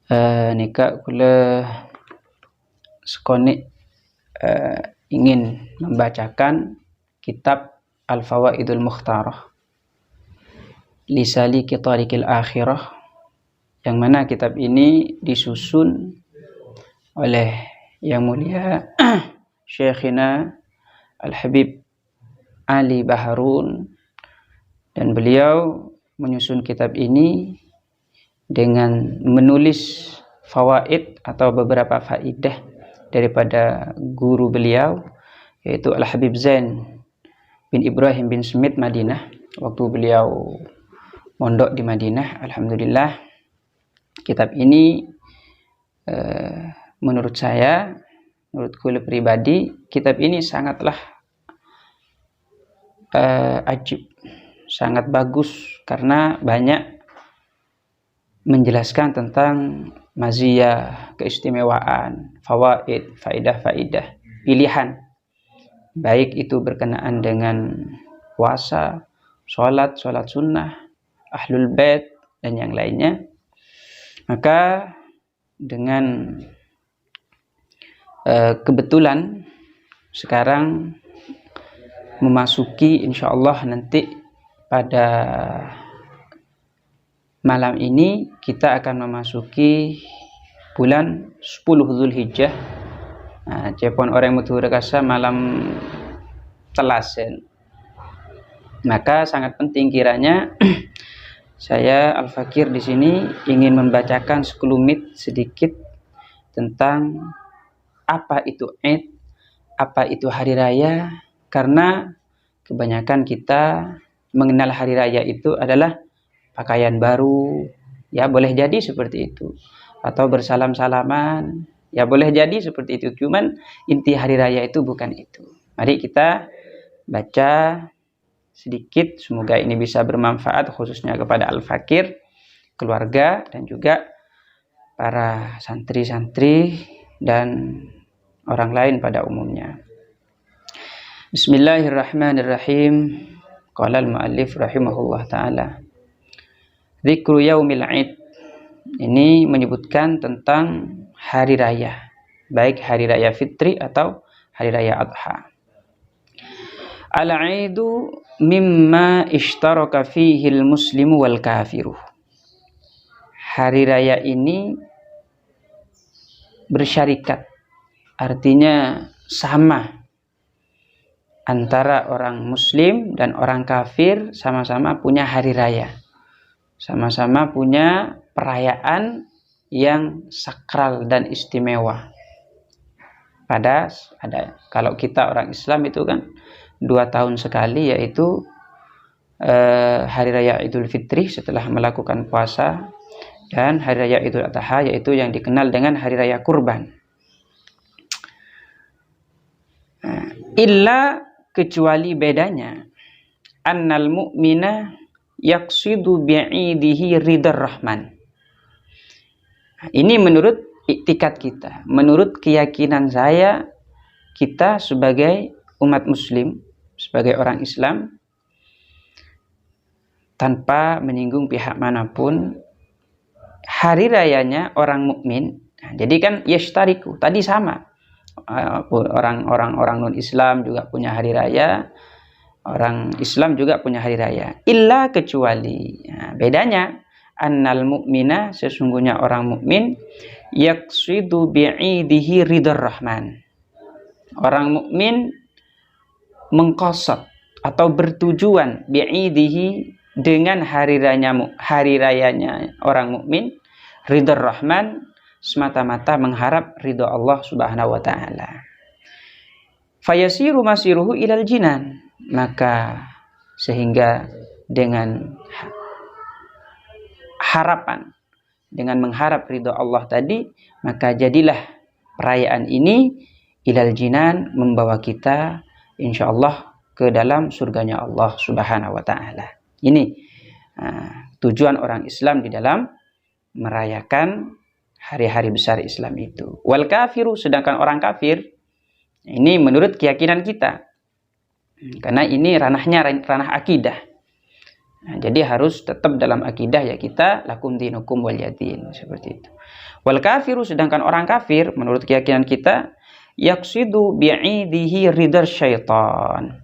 Nika kula sekonik ingin membacakan kitab Al-Fawaidul Mukhtarah li Saliki Tariqil Akhirah, yang mana kitab ini disusun oleh Yang Mulia Syekhina Al-Habib Ali Baharun, dan beliau menyusun kitab ini dengan menulis fawaid atau beberapa faidah daripada guru beliau, yaitu Al-Habib Zain bin Ibrahim bin Smith Madinah, waktu beliau mondok di Madinah. Alhamdulillah, kitab ini menurut saya, menurutku pribadi, kitab ini sangatlah ajib, sangat bagus, karena banyak menjelaskan tentang maziyah, keistimewaan, fawaid, faidah-faidah, pilihan, baik itu berkenaan dengan puasa, sholat sunnah, ahlul bait, dan yang lainnya. Maka dengan kebetulan sekarang memasuki, insyaallah nanti pada malam ini kita akan memasuki bulan 10 Zulhijjah. Cepon orang mutu rekasa malam telasen. Maka sangat penting kiranya saya Al-Fakir di sini ingin membacakan sekelumit sedikit tentang apa itu Id, apa itu hari raya, karena kebanyakan kita mengenal hari raya itu adalah pakaian baru, ya boleh jadi seperti itu, atau bersalam-salaman, ya boleh jadi seperti itu. Cuman inti hari raya itu bukan itu. Mari kita baca sedikit, semoga ini bisa bermanfaat khususnya kepada Al-Fakir, keluarga, dan juga para santri-santri dan orang lain pada umumnya. Bismillahirrahmanirrahim. Qala al-muallif rahimahullah ta'ala, Dzikru yaumil Id, ini menyebutkan tentang hari raya, baik hari raya fitri atau hari raya adha. Al-Idu mimma ishtaraka fihi al-muslimu wal kafiru. Hari raya ini bersyarikat, artinya sama antara orang muslim dan orang kafir, sama-sama punya hari raya, sama-sama punya perayaan yang sakral dan istimewa. Kalau kita orang Islam itu kan 2 tahun sekali, yaitu hari raya Idul Fitri setelah melakukan puasa, dan hari raya Idul Adha, yaitu yang dikenal dengan hari raya kurban. Illa, kecuali bedanya, annal mu'mina yaqsidu bi'idihi ridar rahman. Ini menurut iktikad kita, menurut keyakinan saya, kita sebagai umat muslim, sebagai orang Islam, tanpa menyinggung pihak manapun, hari rayanya orang mukmin. Jadi kan yashtariku, tadi sama. Orang non Islam juga punya hari raya, orang Islam juga punya hari raya. Illa, kecuali, bedanya, annal mu'mina, sesungguhnya orang mukmin, yaqsidu bi'idihi ridar rahman. Orang mukmin mengqasad atau bertujuan bi'idihi, dengan hari rayanya orang mukmin, ridar rahman, semata-mata mengharap ridha Allah Subhanahu wa taala. Fayasiru masiruhu ilal jinan, maka sehingga dengan harapan, dengan mengharap ridha Allah tadi, maka jadilah perayaan ini ilal jinan, membawa kita insyaallah ke dalam surganya Allah Subhanahu wa taala. Ini tujuan orang Islam di dalam merayakan hari-hari besar Islam itu. Wal kafiru, sedangkan orang kafir, ini menurut keyakinan kita, karena ini ranahnya ranah akidah. Nah, jadi harus tetap dalam akidah ya kita lakum dinukum waliyadin, seperti itu. Wal kafiru, sedangkan orang kafir menurut keyakinan kita yaqsidu bi'idihi ridar syaitan.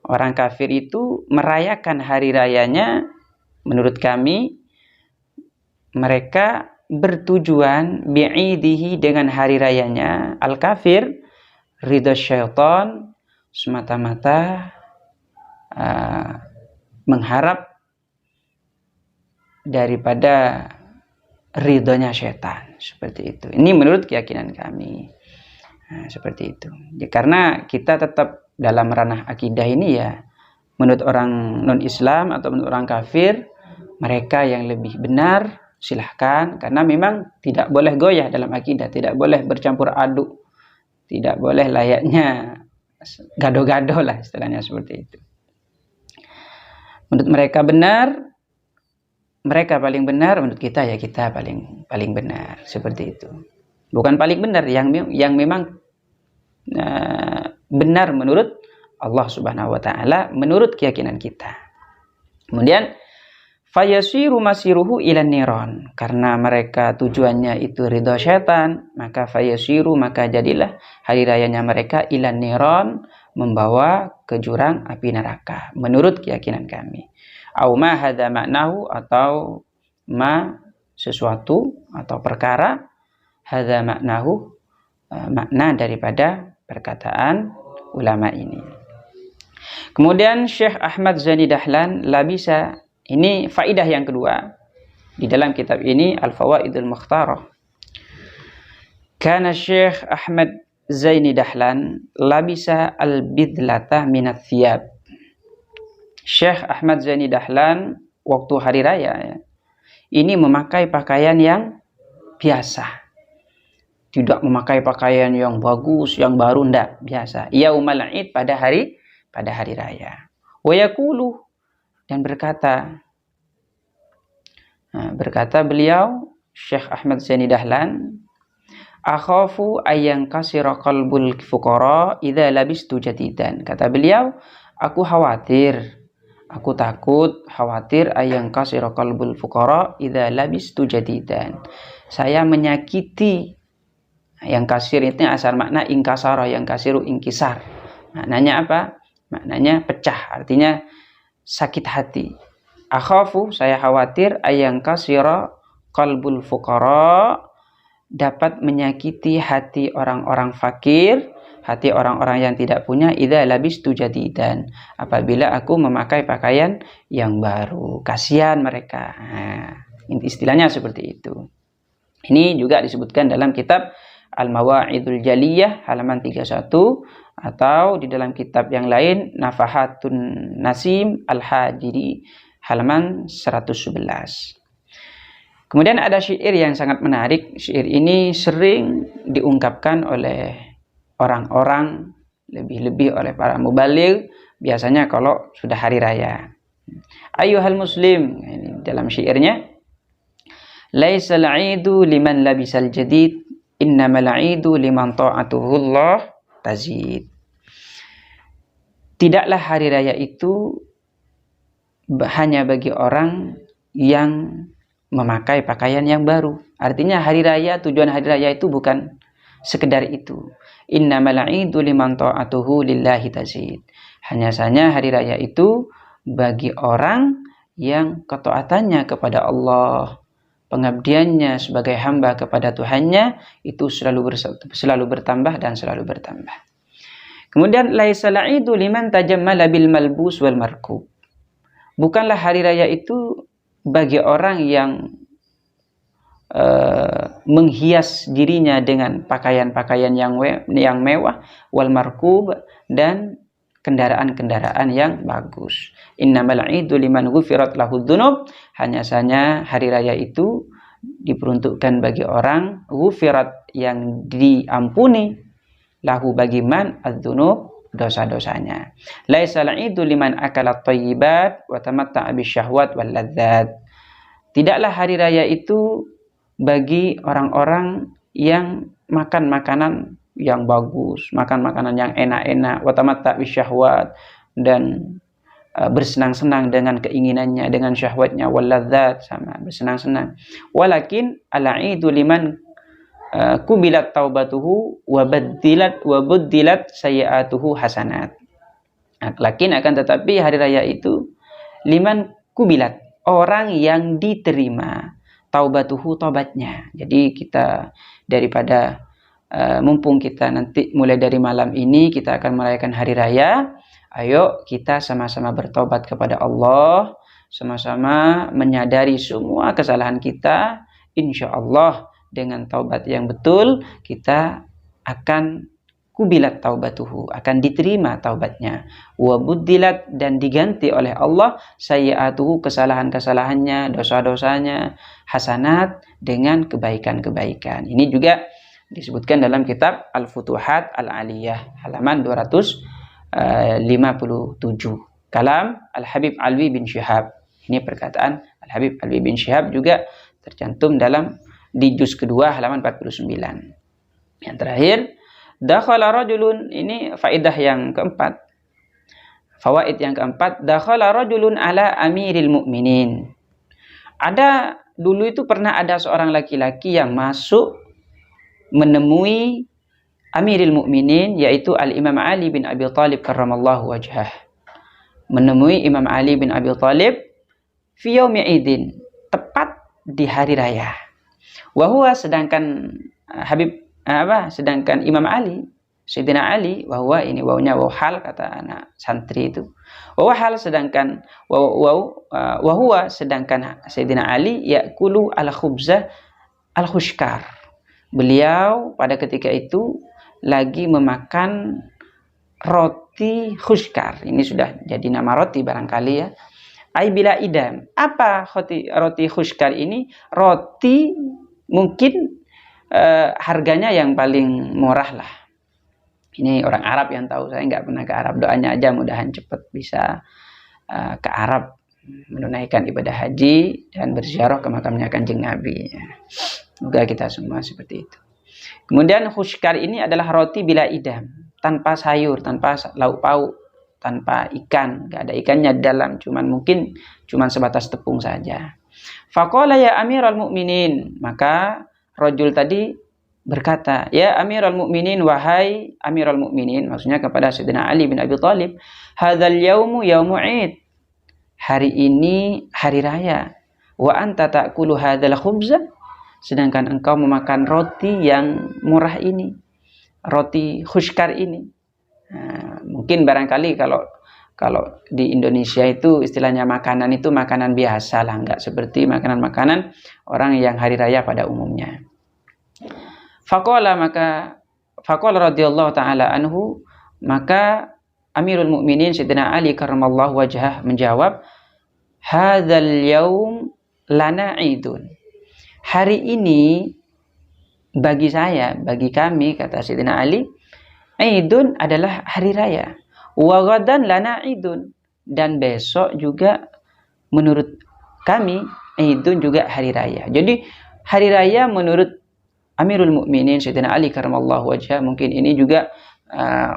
Orang kafir itu merayakan hari rayanya, menurut kami mereka bertujuan bi'idihi dengan hari rayanya al kafir ridar syaitan semata-mata mengharap daripada ridhonya setan, seperti itu. Ini menurut keyakinan kami. Nah, seperti itu. Ya, karena kita tetap dalam ranah akidah ini ya, menurut orang non-Islam atau menurut orang kafir, mereka yang lebih benar silahkan, karena memang tidak boleh goyah dalam akidah, tidak boleh bercampur aduk, tidak boleh layaknya gado-gado lah istilahnya, seperti itu. Menurut mereka benar, mereka paling benar, menurut kita ya kita paling benar, seperti itu. Bukan paling benar, yang memang benar menurut Allah Subhanahu wa taala, menurut keyakinan kita. Kemudian fayasiru masiruhu ilan niron, karena mereka tujuannya itu ridha setan, maka fayasiru, maka jadilah hari rayanya mereka ilan niron, membawa ke jurang api neraka, menurut keyakinan kami. Au ma hadza maknahu, atau ma sesuatu atau perkara, hadza maknahu makna daripada perkataan ulama ini. Kemudian Syekh Ahmad Zani Dahlan labisa, ini faidah yang kedua di dalam kitab ini Al-Fawaidul Mukhtarah. Kana Syekh Ahmad Zaini Dahlan labisa al-bidlata minat thiyab. Syekh Ahmad Zaini Dahlan waktu hari raya ya, ini memakai pakaian yang biasa. Tidak memakai pakaian yang bagus, yang baru, ndak, biasa. Yaumal Id, pada hari raya. Wa yaqulu, dan berkata beliau Syekh Ahmad Zaini Dahlan, akhafu ayang kasira qalbul fuqara idza labistu jadidan. Kata beliau, aku khawatir ayang kasira qalbul fuqara idza labistu jadidan. Saya menyakiti, yang kasir itu asal makna ingkasara, yang kasiru ingkisar. Maknanya apa? Maknanya pecah, artinya sakit hati. Akhafu, saya khawatir, ayang kasira qalbul fuqara, dapat menyakiti hati orang-orang fakir, hati orang-orang yang tidak punya, idza labistu jadidan, apabila aku memakai pakaian yang baru. Kasihan mereka. Nah, istilahnya seperti itu. Ini juga disebutkan dalam kitab Al-Mawa'idul Jaliyah halaman 31, atau di dalam kitab yang lain Nafahatun Nasim Al-Hajiri halaman 111. Kemudian ada syair yang sangat menarik. Syair ini sering diungkapkan oleh orang-orang, lebih-lebih oleh para mubaligh, biasanya kalau sudah hari raya. Ayyuhal muslim, ini dalam syairnya, laisal 'idu liman labisal jadid, innamal 'idu liman ta'atuhullah tazid. Tidaklah hari raya itu hanya bagi orang yang memakai pakaian yang baru. Artinya hari raya, tujuan hari raya itu bukan sekedar itu. Innamal 'idu liman ta'atuhu lillahi tazid. Hanya saja hari raya itu bagi orang yang ketaatannya kepada Allah, pengabdiannya sebagai hamba kepada Tuhannya itu selalu bertambah dan selalu bertambah. Kemudian laisal 'idu liman tajammala bil malbus wal markub. Bukanlah hari raya itu bagi orang yang menghias dirinya dengan pakaian-pakaian yang mewah, wal markub, dan kendaraan-kendaraan yang bagus. Innamal 'idu liman ghufirat lahu dzunub. Hanya saja hari raya itu diperuntukkan bagi orang ghufirat, yang diampuni, lahu bagi man adzunub, dosa-dosanya. Laisal 'idu liman akala thayyibat wa tamatta'a bisyahwat wal ladzat. Tidaklah hari raya itu bagi orang-orang yang makan makanan yang bagus, makan makanan yang enak-enak, wa tamatta'a bisyahwat, dan bersenang-senang dengan keinginannya, dengan syahwatnya, walladzat, sama bersenang-senang. Walakin al-aidu liman kubilat taubatuhu wa buddilat sayyi'atuhu hasanat. Lakin akan tetapi hari raya itu liman kubilat, orang yang diterima taubatuhu, tobatnya. Jadi kita daripada mumpung kita nanti mulai dari malam ini kita akan merayakan hari raya, ayo kita sama-sama bertobat kepada Allah, sama-sama menyadari semua kesalahan kita. Insya Allah dengan taubat yang betul kita akan kubilat taubatuhu, akan diterima taubatnya, wa buddilat, dan diganti oleh Allah sayyi'atuhu, kesalahan-kesalahannya, dosa-dosanya, hasanat, dengan kebaikan-kebaikan. Ini juga disebutkan dalam kitab Al-Futuhat Al-Aliyah halaman 257, kalam Al-Habib Alwi bin Syihab. Ini perkataan Al-Habib Alwi bin Syihab, juga tercantum di juz kedua halaman 49. Yang terakhir, dakhala rajulun, ini faidah yang keempat, fawaid yang keempat, dakhala rajulun ala amiril mu'minin. Ada dulu itu pernah ada seorang laki-laki yang masuk menemui amiril mu'minin, yaitu al-Imam Ali bin Abi Thalib karramallahu wajhah. Menemui Imam Ali bin Abi Thalib fi yaumi idin, tepat di hari raya. Wahwa, sedangkan sedangkan Imam Ali, Sayyidina Ali, wahwa ini wawnya waw hal, kata anak santri itu. Wahwa hal, sedangkan wahwa, sedangkan Sayyidina Ali yakulu al-khubzah al-khushkar. Beliau pada ketika itu lagi memakan roti khushkar. Ini sudah jadi nama roti barangkali ya. Ai bila idam. Apa roti khushkar ini? Roti mungkin harganya yang paling murah lah. Ini orang Arab yang tahu, saya nggak pernah ke Arab. Doanya aja mudahan cepat bisa ke Arab menunaikan ibadah haji dan berziarah ke makamnya Kanjeng Nabi. Semoga kita semua seperti itu. Kemudian khushkar ini adalah roti bila idam, tanpa sayur, tanpa lauk pauk, tanpa ikan, nggak ada ikannya di dalam, cuman sebatas tepung saja. Faqala ya Amirul Mukminin, maka rajul tadi berkata, ya Amirul Mukminin, wahai Amirul Mukminin, maksudnya kepada Sayyidina Ali bin Abi Thalib, hadzal yaumu yaumu id, hari ini hari raya, wa anta ta'kulu hadzal khubza, sedangkan engkau memakan roti yang murah ini, roti khushkar ini. Nah, mungkin barangkali kalau di Indonesia itu istilahnya makanan itu makanan biasa lah, nggak seperti makanan-makanan orang yang hari raya pada umumnya. Faqala radhiyallahu taala anhu, maka Amirul Mukminin Sayyidina Ali karramallahu wajhah menjawab, hadzal yaum lana idun, hari ini bagi saya, bagi kami, kata Sayyidina Ali, idun adalah hari raya. Wa ghadan lana idun, dan besok juga menurut kami idun juga hari raya. Jadi hari raya menurut Amirul Mukminin Sayyidina Ali karramallahu wajhah, mungkin ini juga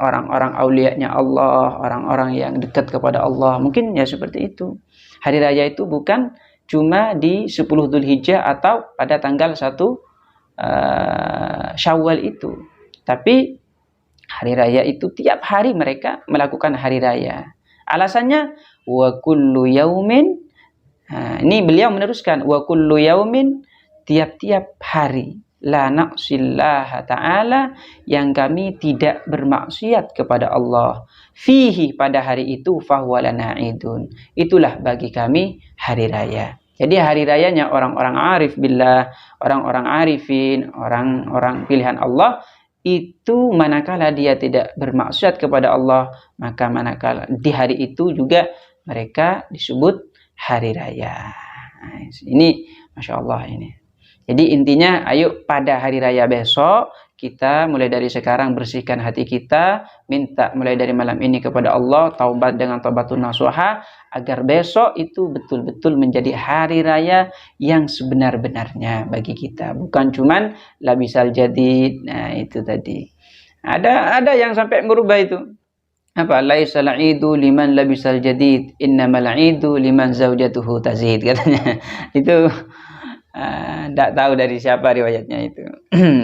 orang-orang aulianya Allah, orang-orang yang dekat kepada Allah, mungkin ya seperti itu. Hari raya itu bukan cuma di 10 Dzulhijjah atau pada tanggal 1 Syawal itu, tapi hari raya itu tiap hari mereka melakukan hari raya. Alasannya wa kullu yaumin, ini beliau meneruskan, wa kullu yaumin, tiap-tiap hari, la naqsillaha ta'ala, yang kami tidak bermaksiat kepada Allah, fihi, pada hari itu, fahuwa lana idun, itulah bagi kami hari raya. Jadi hari rayanya orang-orang arif billah, orang-orang arifin, orang-orang pilihan Allah, itu manakala dia tidak bermaksiat kepada Allah, maka manakala di hari itu juga mereka disebut hari raya. Nah, ini Masya Allah ini. Jadi intinya, ayo pada hari raya besok kita mulai dari sekarang bersihkan hati kita, minta mulai dari malam ini kepada Allah taubat dengan taubatun nasuha, agar besok itu betul-betul menjadi hari raya yang sebenar-benarnya bagi kita, bukan cuman labisal jadid. Nah itu tadi ada yang sampai merubah itu, apa laisal idu liman labisal jadid innamal idu liman zaujatuhu tazid katanya. Itu tidak tahu dari siapa riwayatnya itu.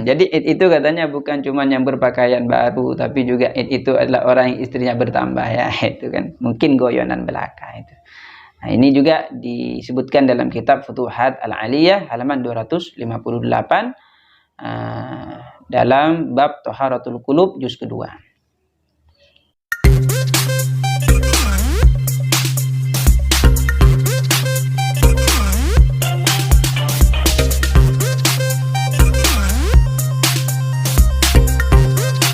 Jadi Id itu katanya bukan cuma yang berpakaian baru, tapi juga Id itu adalah orang yang istrinya bertambah ya, itu kan mungkin goyonan belaka itu. Nah, ini juga disebutkan dalam kitab Futuhat Al-Aliyah halaman 258 dalam bab Taharatul Qulub juz kedua.